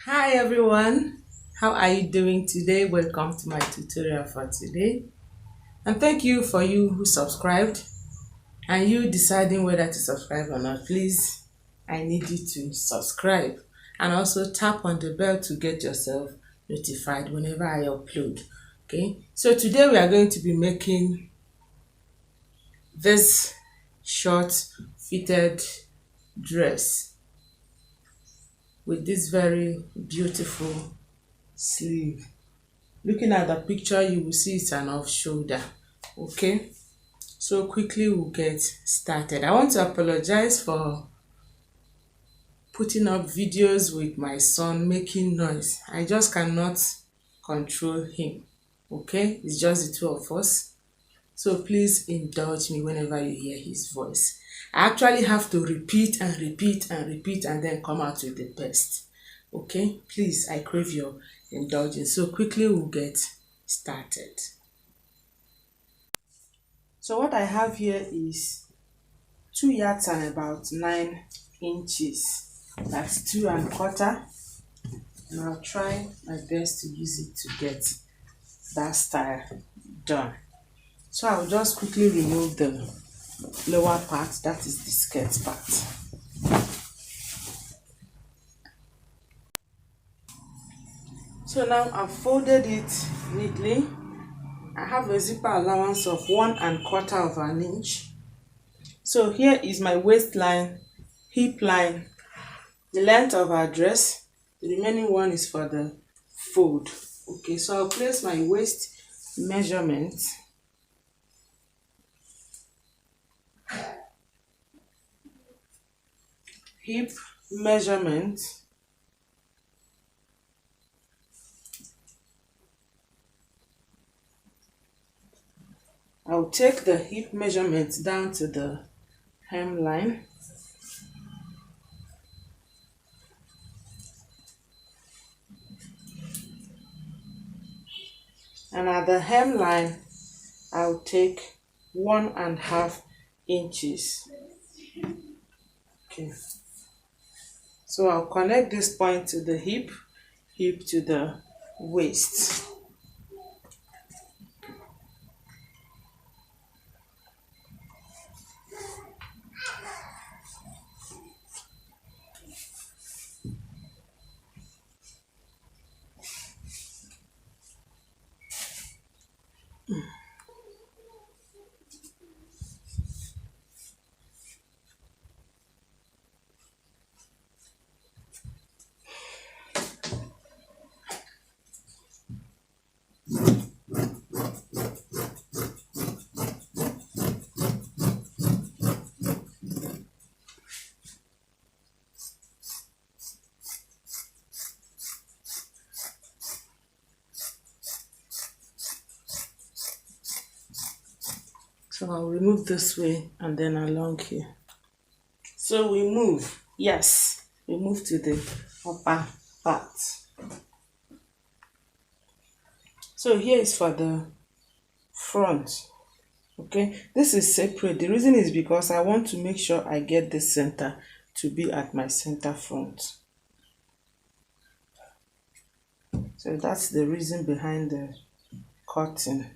Hi everyone, how are you doing today? Welcome to my tutorial for today. And thank you for you who subscribed and you deciding whether to subscribe or not. Please, I need you to subscribe and also tap on the bell to get yourself notified whenever I upload. Okay, so today we are going to be making this short fitted dress with this very beautiful sleeve. Looking at the picture, you will see it's an off shoulder. Okay, so quickly we'll get started. I want to apologize for putting up videos with my son making noise. I just cannot control him. Okay, it's just the two of us. So please indulge me whenever you hear his voice. I actually have to repeat and repeat and repeat and then come out with the best. Okay, please, I crave your indulgence. So quickly we'll get started. So what I have here is 2 yards and about 9 inches. That's 2 1/4. And I'll try my best to use it to get that style done. So I'll just quickly remove the lower part, that is the skirt part. So now I've folded it neatly. I have a zipper allowance of 1 1/4 of an inch. So here is my waistline, hip line, the length of our dress. The remaining one is for the fold. Okay, so I'll place my waist measurement. Hip measurement. I'll take the hip measurement down to the hemline. And at the hemline, I'll take 1 1/2 inches. Okay. So I'll connect this point to the hip to the waist. So I'll remove this way and then along here. So we move, yes, we move to the upper part. So here is for the front. Okay, this is separate. The reason is because I want to make sure I get the center to be at my center front. So that's the reason behind the cutting.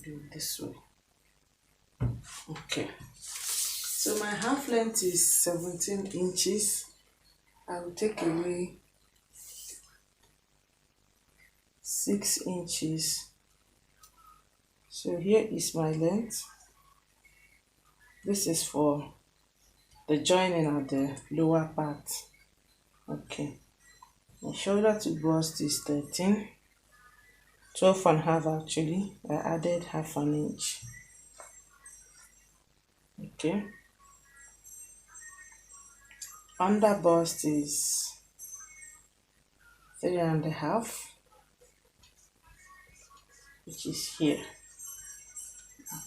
Do it this way. Okay, so my half length is 17 inches. I will take away 6 inches. So here is my length. This is for the joining at the lower part. Okay, my shoulder to bust is 13. 12 1/2 actually. I added 1/2 inch. Okay, under bust is 3 1/2, which is here.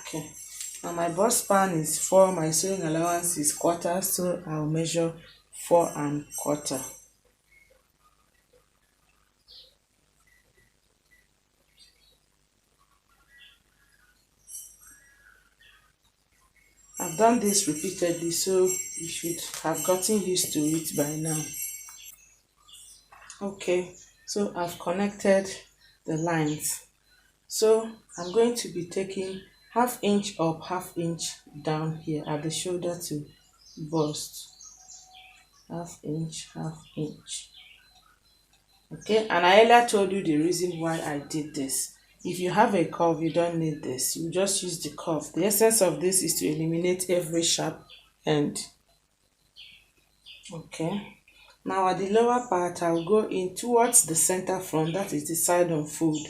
Okay, now my bust span is 4. My sewing allowance is quarter, so I'll measure 4 1/4. I've done this repeatedly, so you should have gotten used to it by now. Okay, so I've connected the lines. So I'm going to be taking half inch up, half inch down here at the shoulder to bust. Half inch, half inch. Okay, and I earlier told you the reason why I did this. If you have a curve, you don't need this. You just use the curve. The essence of this is to eliminate every sharp end. Okay. Now at the lower part, I'll go in towards the center front, that is the side on fold,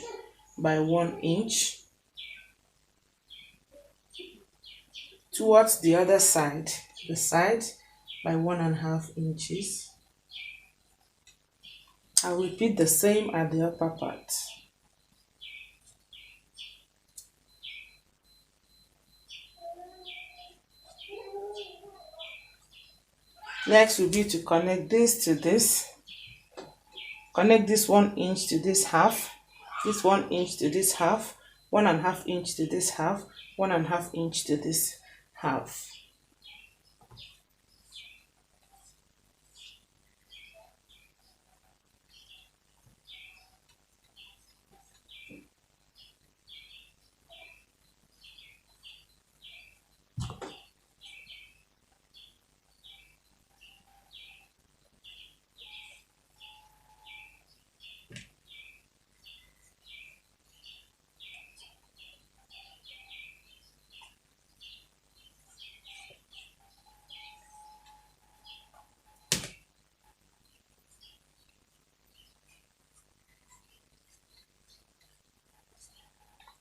by 1 inch. Towards the other side, the side, by 1.5 inches. I'll repeat the same at the upper part. Next will be to connect this to this. Connect this 1 inch to this half, this 1 inch to this half, 1.5 inch to this half, 1.5 inch to this half.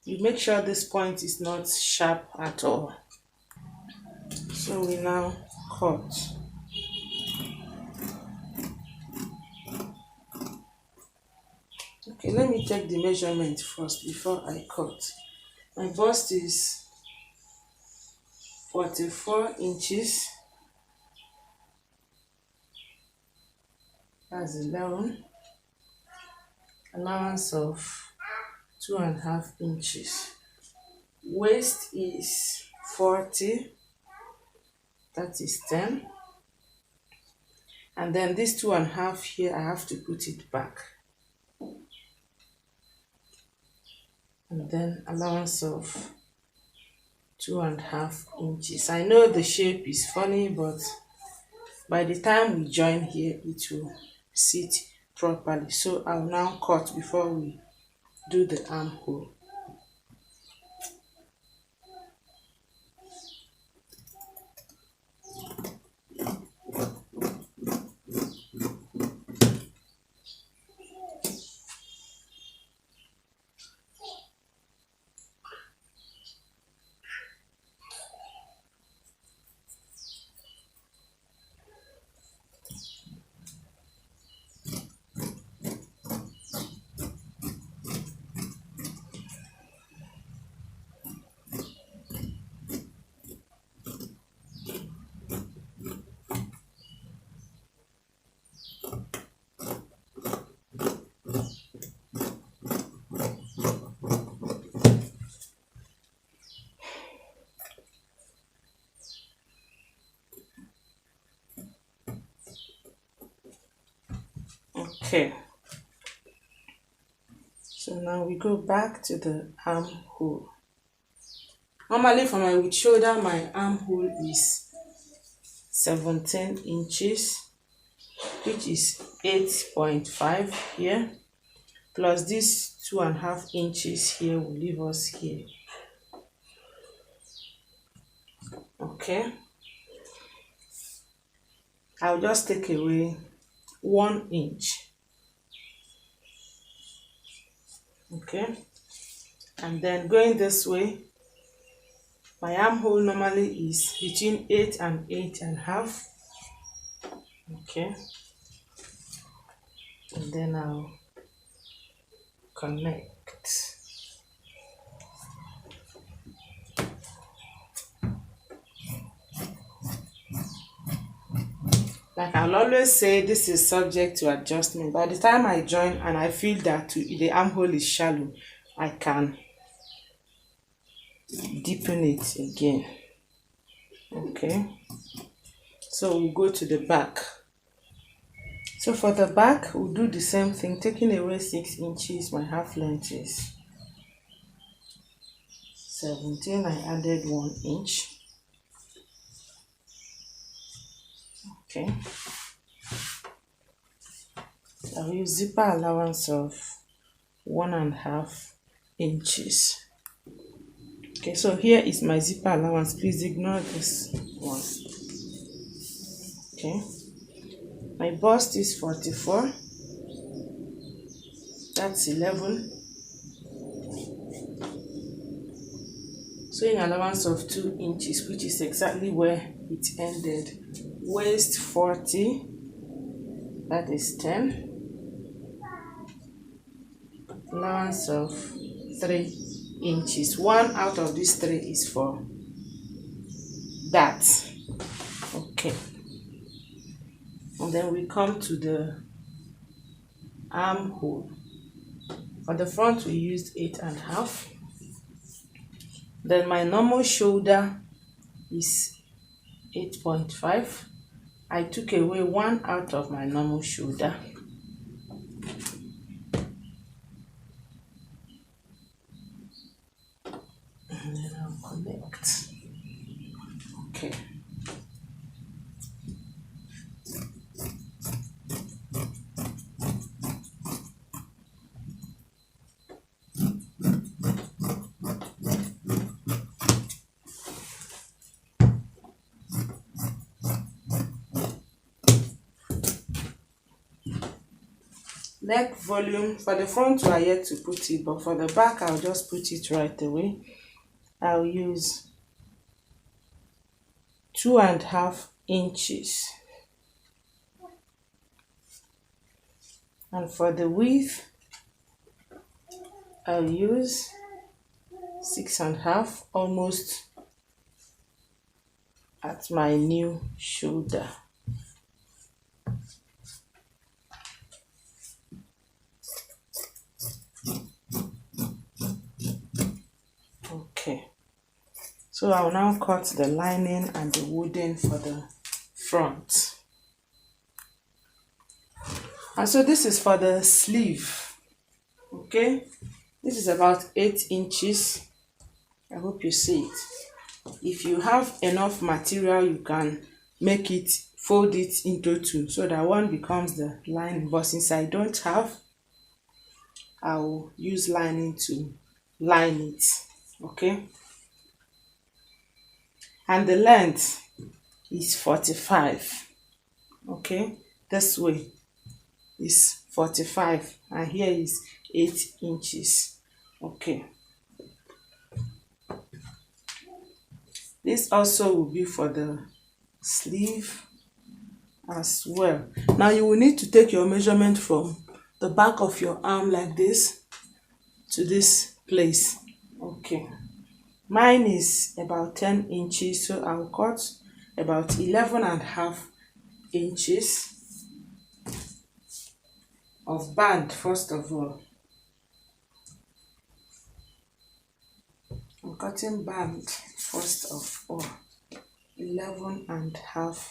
You make sure this point is not sharp at all. So we now cut. Okay, let me take the measurement first before I cut. My bust is 44 inches. That's 11. Allowance of 2.5 inches. Waist is 40. That is 10. And then this 2.5 here, I have to put it back. And then allowance of 2.5 inches. I know the shape is funny, but by the time we join here, it will sit properly. So I'll now cut before we do the armhole. Okay, so now we go back to the armhole. Normally for my with shoulder, my armhole is 17 inches, which is 8.5 here, plus this 2.5 inches here will leave us here. Okay, I'll just take away 1 inch. Okay, and then going this way, my armhole normally is between 8 and 8.5. Okay, and then I'll connect. Like I'll always say, this is subject to adjustment. By the time I join and I feel that the armhole is shallow, I can deepen it again. Okay, so we'll go to the back. So for the back, we'll do the same thing, taking away 6 inches. My half length is 17. I added 1 inch. Okay, I'll use zipper allowance of 1.5 inches. Okay, so here is my zipper allowance. Please ignore this one. Okay, my bust is 44. That's 11. So in allowance of 2 inches, which is exactly where it ended. Waist 40. That is 10. Allowance of 3 inches. 1 out of these 3 is for that. Okay, and then we come to the armhole. For the front, we used 8.5. Then my normal shoulder is 8.5. I took away 1 out of my normal shoulder. And then I'll connect. Okay. Leg volume, for the front we are yet to put it, but for the back I'll just put it right away. I'll use 2.5 inches. And for the width, I'll use 6.5, almost at my new shoulder. Okay, so I'll now cut the lining and the wooden for the front. And so this is for the sleeve. Okay, this is about 8 inches. I hope you see it. If you have enough material, you can make it, fold it into 2 so that one becomes the lining, but since I don't have, I'll use lining to line it. Okay, and the length is 45. Okay, this way is 45 and here is 8 inches. Okay, this also will be for the sleeve as well. Now you will need to take your measurement from the back of your arm like this to this place. Okay, mine is about 10 inches, so I'll cut about 11.5 inches of band first of all. I'm cutting band first of all, 11.5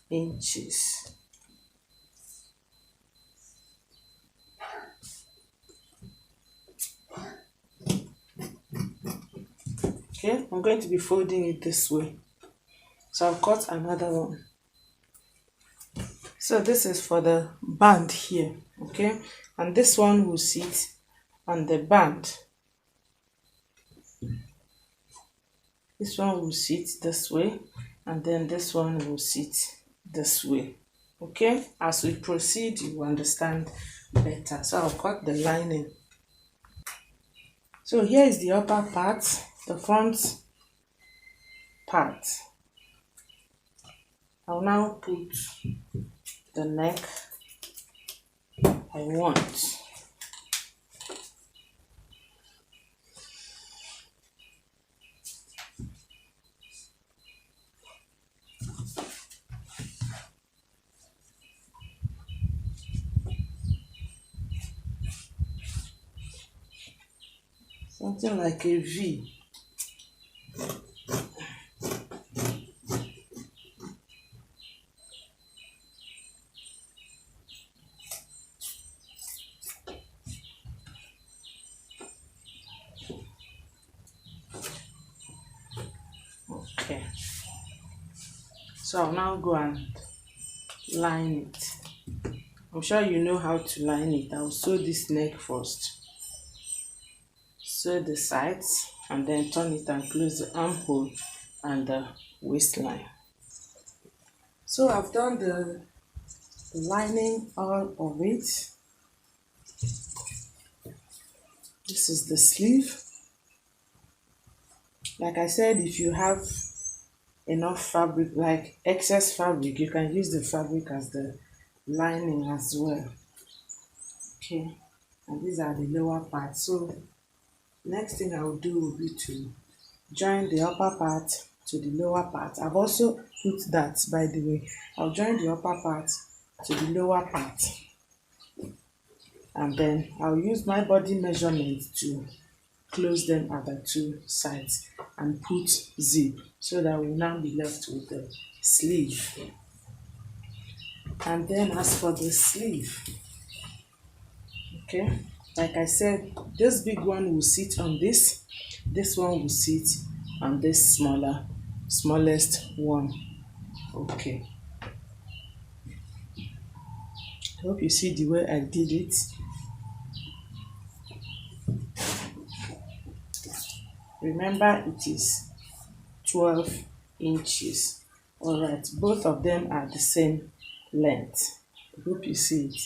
inches. Okay, I'm going to be folding it this way, so I'll cut another one. So this is for the band here. Okay, and this one will sit on the band. This one will sit this way, and then this one will sit this way. Okay, as we proceed, you will understand better. So I'll cut the lining. So here is the upper part, the front part. I'll now put the neck I want. Something like a V. So I'll now go and line it. I'm sure you know how to line it. I'll sew this neck first. Sew the sides and then turn it and close the armhole and the waistline. So I've done the lining all of it. This is the sleeve. Like I said, if you have enough fabric, like excess fabric, you can use the fabric as the lining as well. Okay, and these are the lower parts. So next thing I will do will be to join the upper part to the lower part. I've also put that, by the way. I'll join the upper part to the lower part, and then I'll use my body measurement to close them at the two sides and put zip, so that we'll now be left with the sleeve. And then as for the sleeve, okay, like I said, this big one will sit on this one will sit on this smallest one. Okay, I hope you see the way I did it. Remember, it is 12 inches. All right, both of them are the same length. I hope you see it.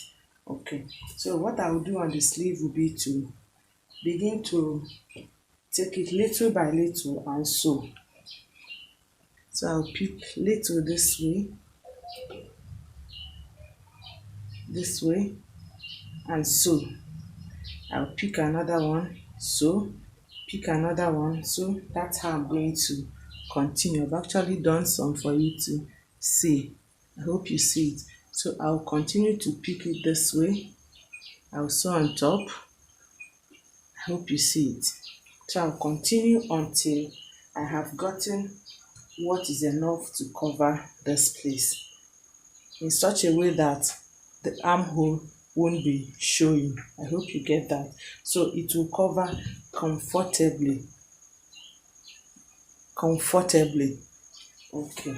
Okay, so what I will do on the sleeve will be to begin to take it little by little and sew. So I'll pick little this way, and sew. I'll pick another one, sew, pick another one. So that's how I'm going to continue. I've actually done some for you to see. I hope you see it. So I'll continue to pick it this way. I'll sew on top. I hope you see it. So I'll continue until I have gotten what is enough to cover this place, in such a way that the armhole won't be showing. I hope you get that. So it will cover comfortably. Okay,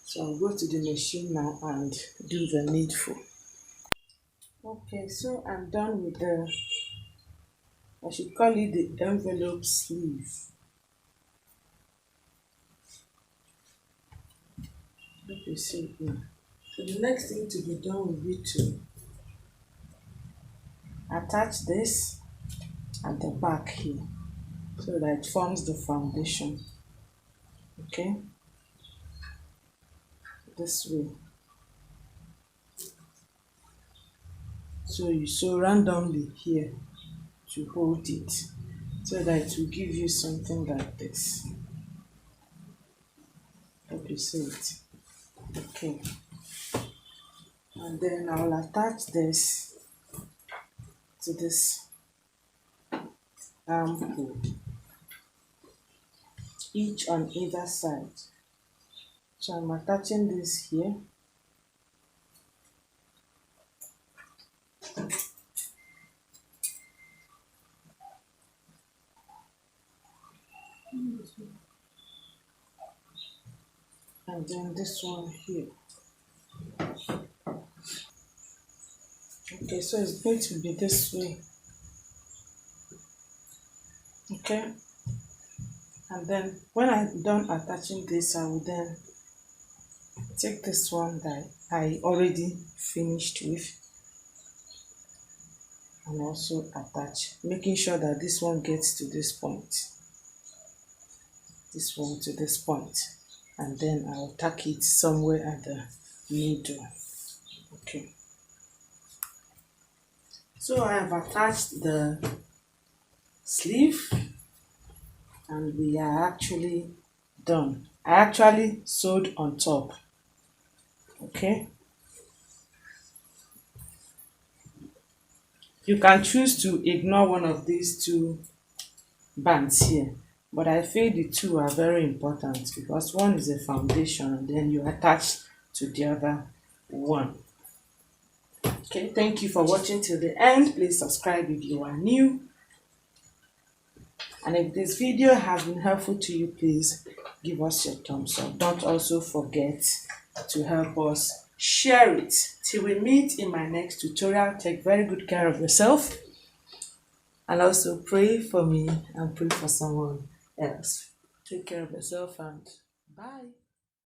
so I'll go to the machine now and do the needful. Okay, so I'm done with the, I should call it the envelope sleeve. Hope you see it now. So the next thing to be done will be to attach this at the back here, so that it forms the foundation. Okay, this way. So you sew randomly here to hold it, so that it will give you something like this. Hope you see it. Okay, and then I'll attach this to this armhole, each on either side. So I'm attaching this here. And then this one here. Okay, so it's going to be this way. Okay, and then when I'm done attaching this, I will then take this one that I already finished with and also attach, making sure that this one gets to this point, this one to this point, and then I'll tack it somewhere at the middle. Okay, so I have attached the sleeve and we are actually done. I actually sewed on top. Okay, you can choose to ignore one of these two bands here, but I feel the two are very important because one is a foundation and then you attach to the other one. Okay, thank you for watching till the end. Please subscribe if you are new. And if this video has been helpful to you, please give us your thumbs up. Don't also forget to help us share it. Till we meet in my next tutorial, take very good care of yourself and also pray for me and pray for someone else. Take care of yourself and bye.